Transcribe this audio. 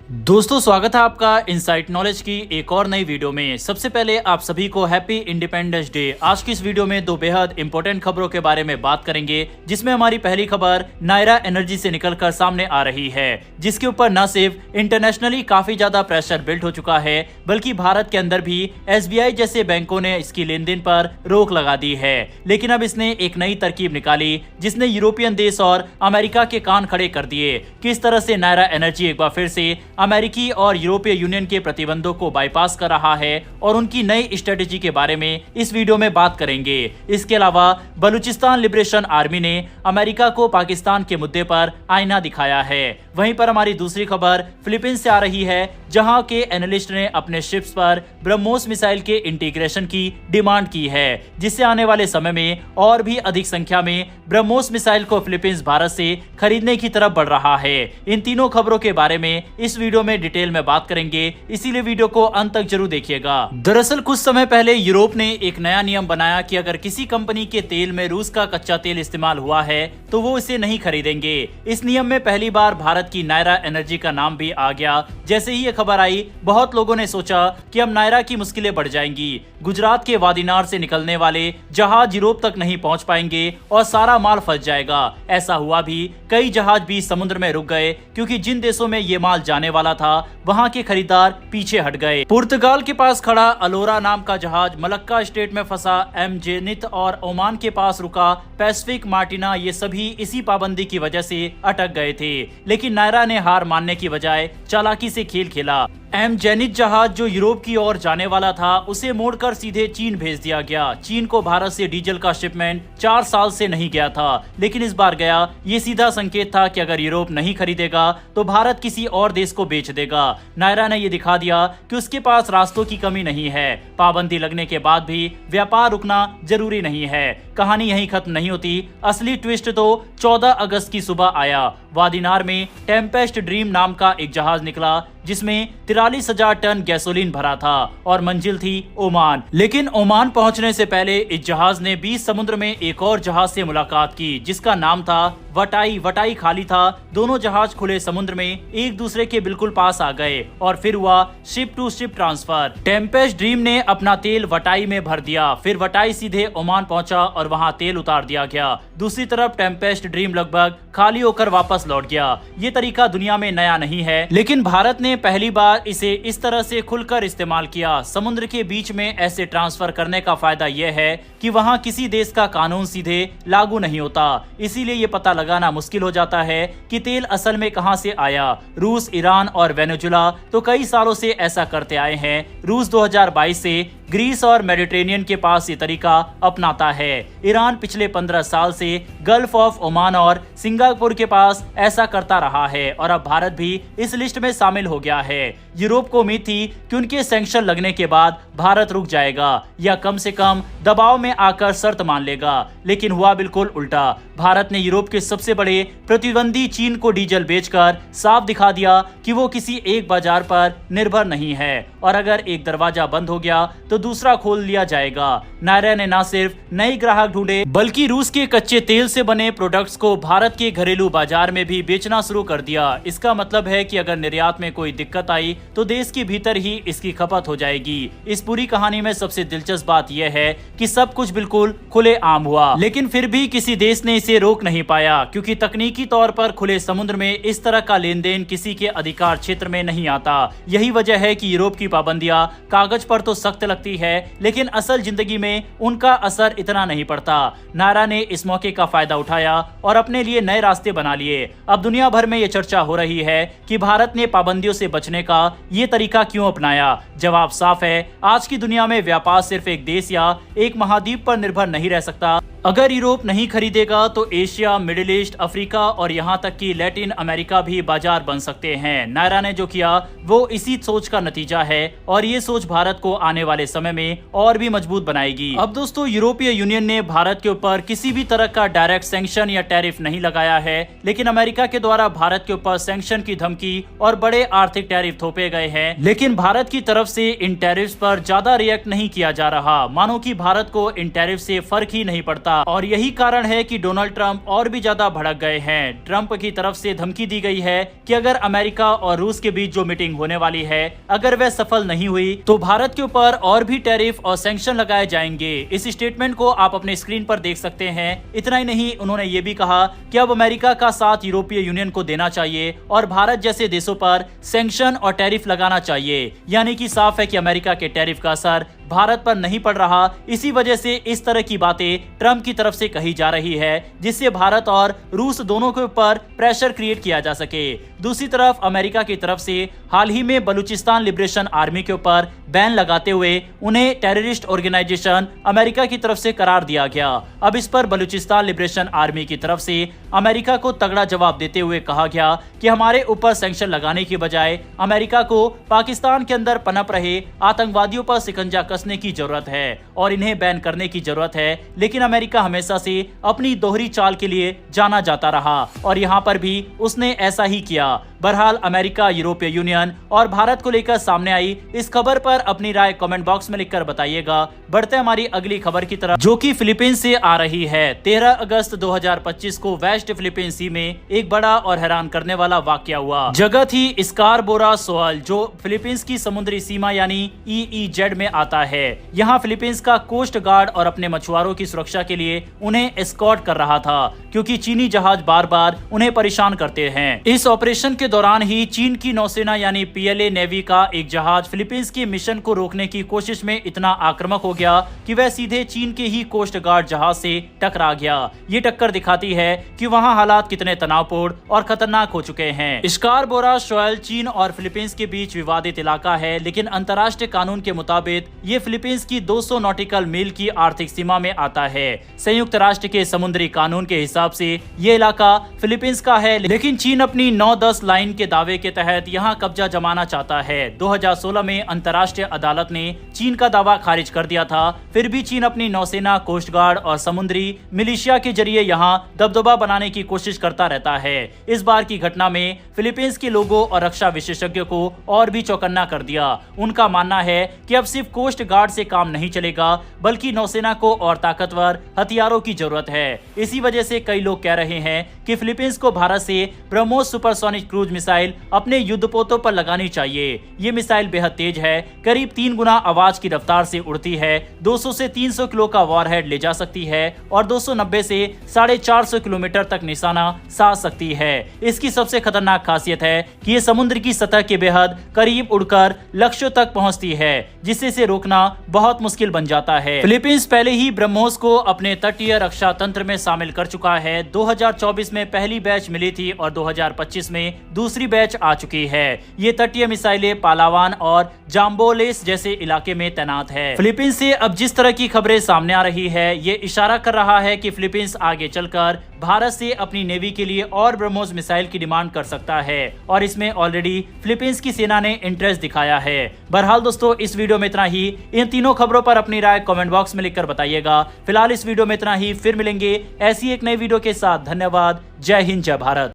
दोस्तों स्वागत है आपका इनसाइट नॉलेज की एक और नई वीडियो में। सबसे पहले आप सभी को हैप्पी इंडिपेंडेंस डे। आज की इस वीडियो में दो बेहद इंपॉर्टेंट खबरों के बारे में बात करेंगे, जिसमें हमारी पहली खबर नायरा एनर्जी से निकलकर सामने आ रही है, जिसके ऊपर न सिर्फ इंटरनेशनली काफी ज्यादा प्रेशर बिल्ड हो चुका है, बल्कि भारत के अंदर भी SBI जैसे बैंकों ने इसकी लेन देन पर रोक लगा दी है। लेकिन अब इसने एक नई तरकीब निकाली, जिसने यूरोपियन देश और अमेरिका के कान खड़े कर दिए। किस तरह से नायरा एनर्जी एक बार फिर से अमेरिकी और यूरोपीय यूनियन के प्रतिबंधों को बाईपास कर रहा है और उनकी नई स्ट्रेटेजी के बारे में इस वीडियो में बात करेंगे। इसके अलावा बलूचिस्तान लिबरेशन आर्मी ने अमेरिका को पाकिस्तान के मुद्दे पर आईना दिखाया है। वहीं पर हमारी दूसरी खबर फिलीपींस से आ रही है, जहां के एनालिस्ट ने अपने शिप्स पर ब्रह्मोस मिसाइल के इंटीग्रेशन की डिमांड की है, जिससे आने वाले समय में और भी अधिक संख्या में ब्रह्मोस मिसाइल को फिलीपींस भारत से खरीदने की तरफ बढ़ रहा है। इन तीनों खबरों के बारे में इस वीडियो में डिटेल में बात करेंगे, इसीलिए वीडियो को अंत तक जरूर देखिएगा। दरअसल कुछ समय पहले यूरोप ने एक नया नियम बनाया कि अगर किसी कंपनी के तेल में रूस का कच्चा तेल इस्तेमाल हुआ है तो वो इसे नहीं खरीदेंगे। इस नियम में पहली बार भारत की नायरा एनर्जी का नाम भी आ गया। जैसे ही ये खबर आई, बहुत लोगों ने सोचा कि अब नायरा की मुश्किलें बढ़ जाएंगी। गुजरात के वादीनार से निकलने वाले जहाज यूरोप तक नहीं पहुंच पाएंगे और सारा माल फंस जाएगा। ऐसा हुआ भी, कई जहाज भी समुद्र में रुक गए, क्योंकि जिन देशों में ये माल जाने वाला था वहां के खरीदार पीछे हट गए। पुर्तगाल के पास खड़ा अलोरा नाम का जहाज मलक्का स्टेट में फंसा एम जेनिथ और ओमान के पास रुका पैसिफिक मार्टिना, ये सभी इसी पाबंदी की वजह से अटक गए थे। लेकिन नायरा ने हार मानने की बजाय चालाकी से खेल खेला। एम जेनिथ जहाज जो यूरोप की ओर जाने वाला था, उसे मोड़कर सीधे चीन भेज दिया गया। चीन को भारत से डीजल का शिपमेंट 4 साल से नहीं गया था, लेकिन इस बार गया। ये सीधा संकेत था कि अगर यूरोप नहीं खरीदेगा तो भारत किसी और देश को बेच देगा। नायरा ने ये दिखा दिया कि उसके पास रास्तों की कमी नहीं है। पाबंदी लगने के बाद भी व्यापार रुकना जरूरी नहीं है। कहानी यहीं खत्म नहीं होती। असली ट्विस्ट तो 14 अगस्त की सुबह आया। वादीनार में टेम्पेस्ट ड्रीम नाम का एक जहाज निकला, जिसमें 43,000 टन गैसोलीन भरा था और मंजिल थी ओमान। लेकिन ओमान पहुंचने से पहले इस जहाज ने 20 समुद्र में एक और जहाज से मुलाकात की, जिसका नाम था वटाई। वटाई खाली था। दोनों जहाज खुले समुद्र में एक दूसरे के बिल्कुल पास आ गए और फिर हुआ ship to ship transfer. Tempest Dream ने अपना तेल वटाई में भर दिया, फिर वटाई सीधे ओमान पहुंचा और वहां तेल उतार दिया गया। दूसरी तरफ टेम्पेस्ट ड्रीम लगभग खाली होकर वापस लौट गया। ये तरीका दुनिया में नया नहीं है, लेकिन भारत ने पहली बार इसे इस तरह से खुलकर इस्तेमाल किया। समुद्र के बीच में ऐसे ट्रांसफर करने का फायदा यह है कि वहां किसी देश का कानून सीधे लागू नहीं होता। इसीलिए ये पता लगाना मुश्किल हो जाता है कि तेल असल में कहां से आया। रूस, ईरान और वेनेजुला तो कई सालों से ऐसा करते आए हैं। रूस 2022 से ग्रीस और मेडिटेरेनियन के पास ये तरीका अपनाता है। ईरान पिछले 15 साल से गल्फ ऑफ ओमान और सिंगापुर के पास ऐसा करता रहा है और अब भारत भी इस लिस्ट में शामिल हो गया है। यूरोप को उम्मीद थी कि उनके सैंक्शन लगने के बाद भारत रुक जाएगा या कम से कम दबाव में आकर शर्त मान लेगा, लेकिन हुआ बिल्कुल उल्टा। भारत ने यूरोप के सबसे बड़े प्रतिद्वंदी चीन को डीजल बेचकर साफ दिखा दिया कि वो किसी एक बाजार पर निर्भर नहीं है और अगर एक दरवाजा बंद हो गया तो दूसरा खोल लिया जाएगा। नायरा ने न सिर्फ नए ग्राहक ढूंढे, बल्कि रूस के कच्चे तेल से बने प्रोडक्ट्स को भारत के घरेलू बाजार में भी बेचना शुरू कर दिया। इसका मतलब है कि अगर निर्यात में कोई दिक्कत आई तो देश के भीतर ही इसकी खपत हो जाएगी। इस पूरी कहानी में सबसे दिलचस्प बात यह है कि सब कुछ बिल्कुल खुले आम हुआ, लेकिन फिर भी किसी देश ने इसे रोक नहीं पाया, क्योंकि तकनीकी तौर पर खुले समुद्र में इस तरह का लेन देन किसी के अधिकार क्षेत्र में नहीं आता। यही वजह है कि यूरोप की पाबंदियां कागज पर तो सख्त लगती है, लेकिन असल जिंदगी में उनका असर इतना नहीं पड़ता। नायरा ने इस मौके का फायदा उठाया और अपने लिए नए रास्ते बना लिए। अब दुनिया भर में ये चर्चा हो रही है कि भारत ने पाबंदियों से बचने का ये तरीका क्यों अपनाया। जवाब साफ है, आज की दुनिया में व्यापार सिर्फ एक देश या एक महाद्वीप पर निर्भर नहीं रह सकता। अगर यूरोप नहीं खरीदेगा तो एशिया, मिडिल ईस्ट, अफ्रीका और यहाँ तक कि लैटिन अमेरिका भी बाजार बन सकते हैं। नायरा ने जो किया वो इसी सोच का नतीजा है और ये सोच भारत को आने वाले समय में और भी मजबूत बनाएगी। अब दोस्तों, यूरोपीय यूनियन ने भारत के ऊपर किसी भी तरह का डायरेक्ट सैंक्शन या टैरिफ नहीं लगाया है, लेकिन अमेरिका के द्वारा भारत के ऊपर सैंक्शन की धमकी और बड़े आर्थिक टैरिफ थोपे गए हैं। लेकिन भारत की तरफ से इन टैरिफ्स पर ज्यादा रिएक्ट नहीं किया जा रहा, मानो कि भारत को इन टैरिफ से फर्क ही नहीं पड़ता। और यही कारण है कि डोनाल्ड ट्रंप और भी ज्यादा भड़क गए हैं। ट्रंप की तरफ से धमकी दी गई है कि अगर अमेरिका और रूस के बीच जो मीटिंग होने वाली है, अगर वह सफल नहीं हुई तो भारत के ऊपर और भी टैरिफ और सैंक्शन लगाए जाएंगे। इस स्टेटमेंट को आप अपने स्क्रीन पर देख सकते हैं। इतना ही नहीं, उन्होंने ये भी कहा कि अब अमेरिका का साथ यूरोपीय यूनियन को देना चाहिए और भारत जैसे देशों पर सैंक्शन और टैरिफ लगाना चाहिए। यानी कि साफ है कि अमेरिका के टैरिफ का असर भारत पर नहीं पड़ रहा। इसी वजह से इस तरह की बातें ट्रंप की तरफ से कही जा रही है, जिससे भारत और रूस दोनों के ऊपर प्रेशर क्रिएट किया जा सके। दूसरी तरफ अमेरिका की तरफ से हाल ही में बलूचिस्तान लिबरेशन आर्मी के ऊपर बैन लगाते हुए उन्हें टेररिस्ट ऑर्गेनाइजेशन अमेरिका की तरफ से करार दिया गया। अब इस पर बलूचिस्तान लिबरेशन आर्मी की तरफ से अमेरिका को तगड़ा जवाब देते हुए कहा गया कि हमारे ऊपर सैंक्शन लगाने की बजाय अमेरिका को पाकिस्तान के अंदर पनप रहे आतंकवादियों पर शिकंजा कसने की जरूरत है और इन्हें बैन करने की जरूरत है। लेकिन अमेरिका हमेशा से अपनी दोहरी चाल के लिए जाना जाता रहा और यहाँ पर भी उसने ऐसा ही किया। बहरहाल अमेरिका, यूरोपीय यूनियन और भारत को लेकर सामने आई इस खबर पर अपनी राय कमेंट बॉक्स में लिखकर बताइएगा। बढ़ते हमारी अगली खबर की तरफ, जो कि फिलीपींस से आ रही है। 13 अगस्त 2025 को वेस्ट फिलीपींस सी में एक बड़ा और हैरान करने वाला वाकया हुआ। जगह थी स्कारबोरा सोल, जो फिलीपींस की समुद्री सीमा यानी EEZ में आता है। यहाँ फिलीपींस का कोस्ट गार्ड और अपने मछुआरों की सुरक्षा के लिए उन्हें एस्कॉर्ट कर रहा था, क्योंकि चीनी जहाज बार बार उन्हें परेशान करते हैं। इस ऑपरेशन के दौरान ही चीन की नौसेना यानी PLA नेवी का एक जहाज फिलीपींस के मिशन को रोकने की कोशिश में इतना आक्रामक हो गया कि वह सीधे चीन के ही कोस्ट गार्ड जहाज से टकरा गया। ये टक्कर दिखाती है कि वहाँ हालात कितने तनावपूर्ण और खतरनाक हो चुके हैं। स्कारबोरा सोल चीन और फिलीपींस के बीच विवादित इलाका है, लेकिन अंतर्राष्ट्रीय कानून के मुताबिक ये फिलीपींस की 200 नॉटिकल मील की आर्थिक सीमा में आता है। संयुक्त राष्ट्र के समुद्री कानून के हिसाब से ये इलाका फिलीपींस का है, लेकिन चीन अपनी 9-10 लाइन के दावे के तहत यहाँ कब्जा जमाना चाहता है। 2016 में अंतर्राष्ट्रीय अदालत ने चीन का दावा खारिज कर दिया था। फिर भी चीन अपनी नौसेना, कोस्ट गार्ड और समुद्री मिलिशिया के जरिए यहाँ दबदबा बनाने की कोशिश करता रहता है। इस बार की घटना में फिलीपींस के लोगों और रक्षा विशेषज्ञों को और भी चौकन्ना कर दिया। उनका मानना है कि अब सिर्फ कोस्ट गार्ड से काम नहीं चलेगा, बल्कि नौसेना को और ताकतवर हथियारों की जरूरत है। इसी वजह से कई लोग कह रहे हैं कि फिलीपींस को भारत से ब्रह्मोस सुपरसोनिक क्रूज मिसाइल अपने युद्धपोतों पर लगानी चाहिए। ये मिसाइल बेहद तेज है, करीब 3 गुना आवाज की रफ्तार से उड़ती है, 200 से 300 किलो का वॉरहेड ले जा सकती है और 290 से 450 किलोमीटर तक निशाना साध सकती है। इसकी सबसे खतरनाक खासियत है कि ये समुद्र की सतह के बेहद करीब उड़कर लक्ष्यों तक पहुंचती है, जिससे इसे रोकना बहुत मुश्किल बन जाता है। फिलीपींस पहले ही ब्रह्मोस को अपने तटीय रक्षा तंत्र में शामिल कर चुका है। 2024 में पहली बैच मिली थी और 2025 में दूसरी बैच आ चुकी है। ये तटीय मिसाइलें पालावान और जाम्बोलेस जैसे इलाके में तैनात है। फिलीपींस से अब जिस तरह की खबरें सामने आ रही है, ये इशारा कर रहा है कि फिलीपींस आगे चलकर भारत से अपनी नेवी के लिए और ब्रह्मोस मिसाइल की डिमांड कर सकता है और इसमें ऑलरेडी फिलीपींस की सेना ने इंटरेस्ट दिखाया है। बहरहाल दोस्तों, इस वीडियो में इतना ही। इन तीनों खबरों पर अपनी राय कमेंट बॉक्स में लिखकर बताइएगा। फिलहाल इस वीडियो में इतना ही, फिर मिलेंगे ऐसी एक नई वीडियो के साथ। धन्यवाद। जय हिंद, जय भारत।